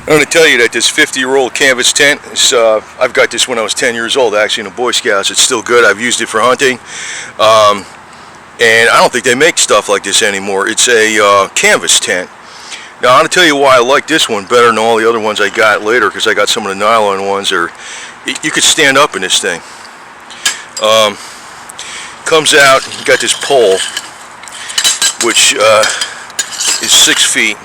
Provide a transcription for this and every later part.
I'm going to tell you that this 50-year-old canvas tent is, I've got this when I was 10 years old, actually, in the Boy Scouts. It's still good. I've used it for hunting. And I don't think they make stuff like this anymore. It's a canvas tent. Now, I'm going to tell you why I like this one better than all the other ones I got later, because I got some of the nylon ones. You could stand up in this thing. Comes out, you got this pole, which is 6 feet.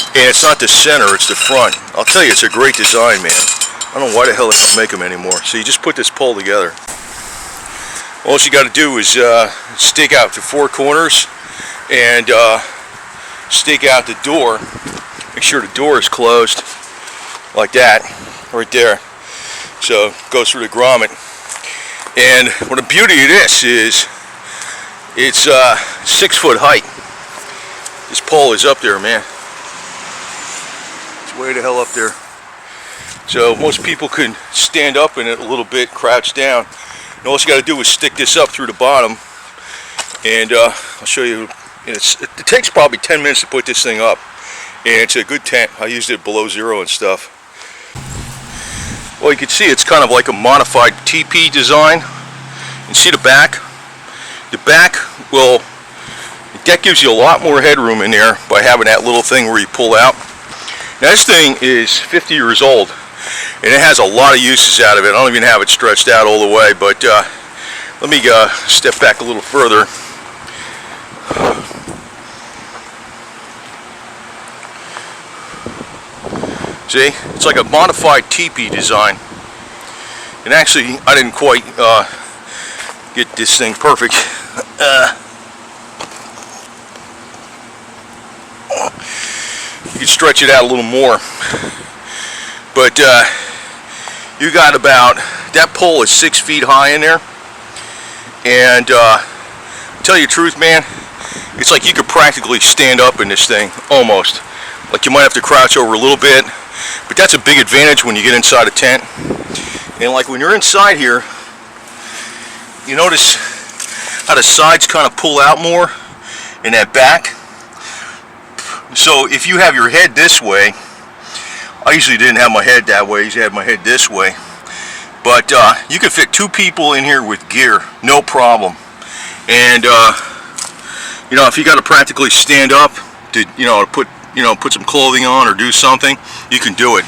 And it's not the center, it's the front. I'll tell you, it's a great design, man. I don't know why the hell they don't make them anymore. So you just put this pole together. All you got to do is stake out the 4 corners and stake out the door. Make sure the door is closed, like that, right there. So it goes through the grommet. And what the beauty of this is, it's 6 foot height. This pole is up there, man. Way the hell up there. So most people can stand up in it a little bit, crouch down. And all you got to do is stick this up through the bottom, and I'll show you. It takes probably 10 minutes to put this thing up, and it's a good tent. I used it below zero and stuff. Well, you can see it's kind of like a modified teepee design. You see the back? The back, well, that gives you a lot more headroom in there by having that little thing where you pull out. Now, this thing is 50 years old, and it has a lot of uses out of it. I don't even have it stretched out all the way, but let me step back a little further. See, it's like a modified teepee design. And actually, I didn't quite get this thing perfect. You can stretch it out a little more, but you got about, that pole is 6 feet high in there, and tell you the truth, man, it's like you could practically stand up in this thing, almost. Like you might have to crouch over a little bit, but that's a big advantage when you get inside a tent. And like when you're inside here, you notice how the sides kind of pull out more in that back. So if you have your head this way, I usually didn't have my head that way, I usually had my head this way, but you can fit 2 people in here with gear, no problem. And you know, if you got to practically stand up to put some clothing on or do something, you can do it.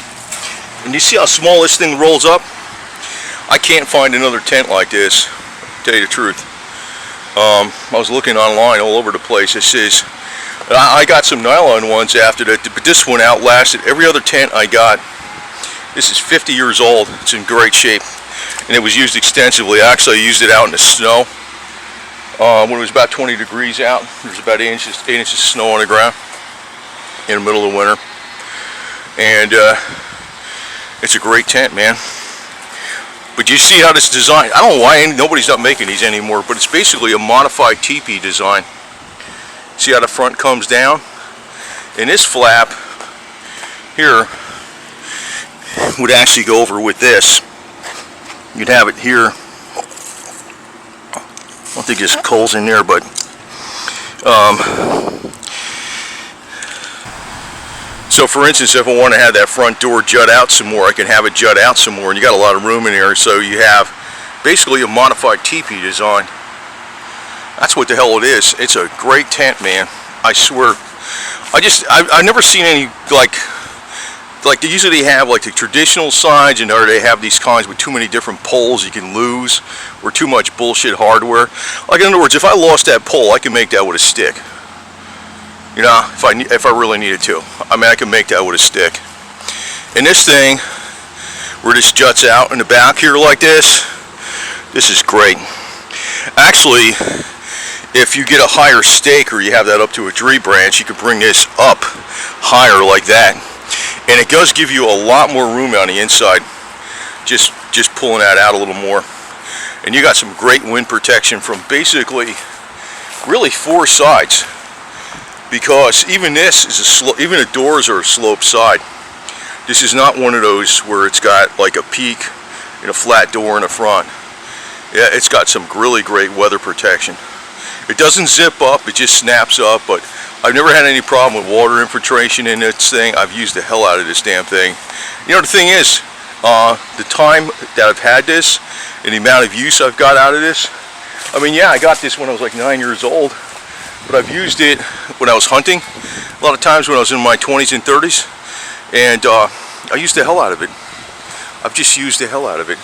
And you see how small this thing rolls up? I can't find another tent like this, to tell you the truth. I was looking online all over the place. This is, I got some nylon ones after that, but this one outlasted every other tent I got. This is 50 years old. It's in great shape, and it was used extensively. Actually, I used it out in the snow when it was about 20 degrees out. There's about 8 inches of snow on the ground in the middle of the winter, and it's a great tent, man. But you see how this design, I don't know why nobody's not making these anymore, but it's basically a modified teepee design. See how the front comes down? And this flap here would actually go over with this. You'd have it here. I don't think there's coals in there, but so for instance, if I want to have that front door jut out some more, I can have it jut out some more, and you got a lot of room in here, so you have basically a modified teepee design. That's what the hell it is. It's a great tent, man. I swear. I've never seen any like they usually have like the traditional sides, and or they have these kinds with too many different poles you can lose, or too much bullshit hardware. Like in other words, if I lost that pole, I can make that with a stick. You know, if I really needed to. I mean, I can make that with a stick. And this thing, where this juts out in the back here like this is great. Actually, if you get a higher stake, or you have that up to a tree branch, you can bring this up higher like that, and it does give you a lot more room on the inside, just pulling that out a little more. And you got some great wind protection from basically really 4 sides, because even this is even the doors are a sloped side. This is not one of those where it's got like a peak and a flat door in the front. Yeah, it's got some really great weather protection. It doesn't zip up, it just snaps up, but I've never had any problem with water infiltration in this thing. I've used the hell out of this damn thing. You know, the thing is, the time that I've had this and the amount of use I've got out of this, I mean, yeah, I got this when I was like 9 years old, but I've used it when I was hunting, a lot of times when I was in my 20s and 30s, and I used the hell out of it. I've just used the hell out of it.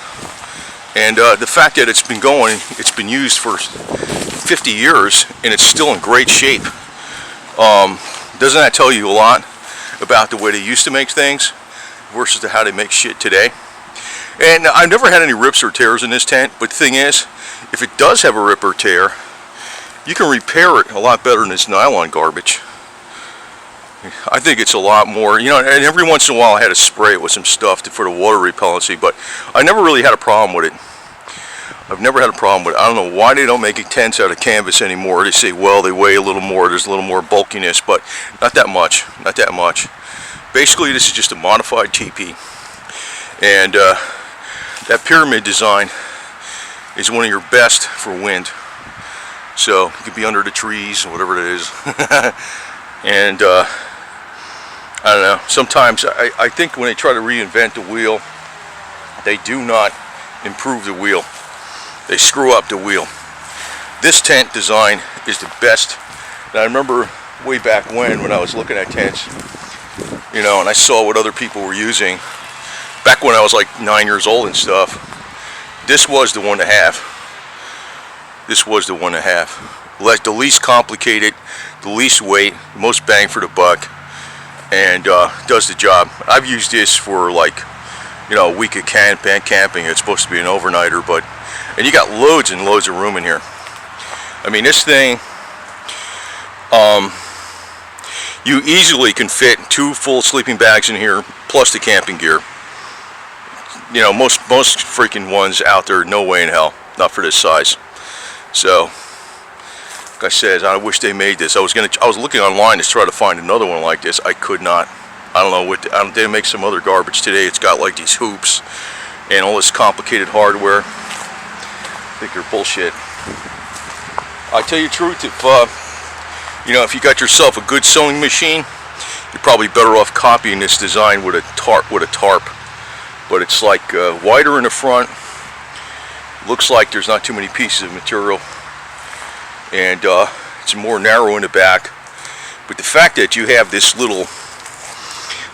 And the fact that it's been going, it's been used for 50 years, and it's still in great shape. Doesn't that tell you a lot about the way they used to make things versus how they make shit today? And I've never had any rips or tears in this tent, but the thing is, if it does have a rip or tear, you can repair it a lot better than this nylon garbage. I think it's a lot more, you know, and every once in a while I had to spray it with some stuff for the water repellency, but I never really had a problem with it. I've never had a problem with it. I don't know why they don't make tents out of canvas anymore. They say, well, they weigh a little more, there's a little more bulkiness, but not that much, not that much. Basically, this is just a modified teepee. And that pyramid design is one of your best for wind. So, it could be under the trees, or whatever it is. And, I don't know, sometimes I think when they try to reinvent the wheel, they do not improve the wheel. They screw up the wheel. This tent design is the best. And I remember way back when I was looking at tents, you know, and I saw what other people were using, back when I was like 9 years old and stuff, this was the one to have. This was the one to have. The least complicated, the least weight, the most bang for the buck, and does the job. I've used this for like, you know, a week of camping. It's supposed to be an overnighter, but, and you got loads and loads of room in here. I mean, this thing, you easily can fit 2 full sleeping bags in here, plus the camping gear. You know, most freaking ones out there, no way in hell, not for this size. So, like I said, I wish they made this. I was looking online to try to find another one like this. I could not. I don't know what they make some other garbage today. It's got like these hoops and all this complicated hardware. I think they're bullshit. I tell you the truth, if you know, if you got yourself a good sewing machine, you're probably better off copying this design with a tarp. But it's like wider in the front. Looks like there's not too many pieces of material, and it's more narrow in the back. But the fact that you have this little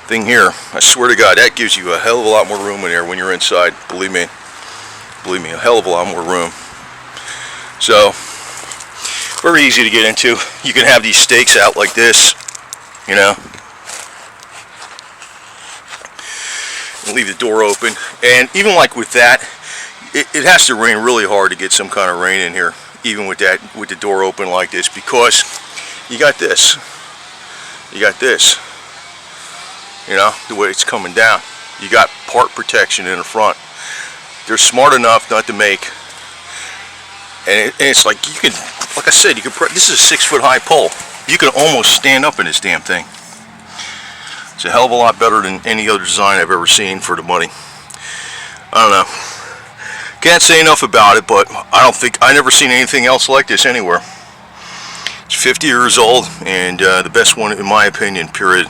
thing here, I swear to God, that gives you a hell of a lot more room in there when you're inside. Believe me, a hell of a lot more room. So, very easy to get into. You can have these stakes out like this, you know, and leave the door open. And even like with that, it has to rain really hard to get some kind of rain in here, even with that, with the door open like this, because you got this, you know, the way it's coming down. You got part protection in the front. They're smart enough not to make, and it's like, you can, like I said, you can. This is a 6 foot high pole. You can almost stand up in this damn thing. It's a hell of a lot better than any other design I've ever seen for the money. I don't know. Can't say enough about it, but I never seen anything else like this anywhere. It's 50 years old, and the best one in my opinion, period.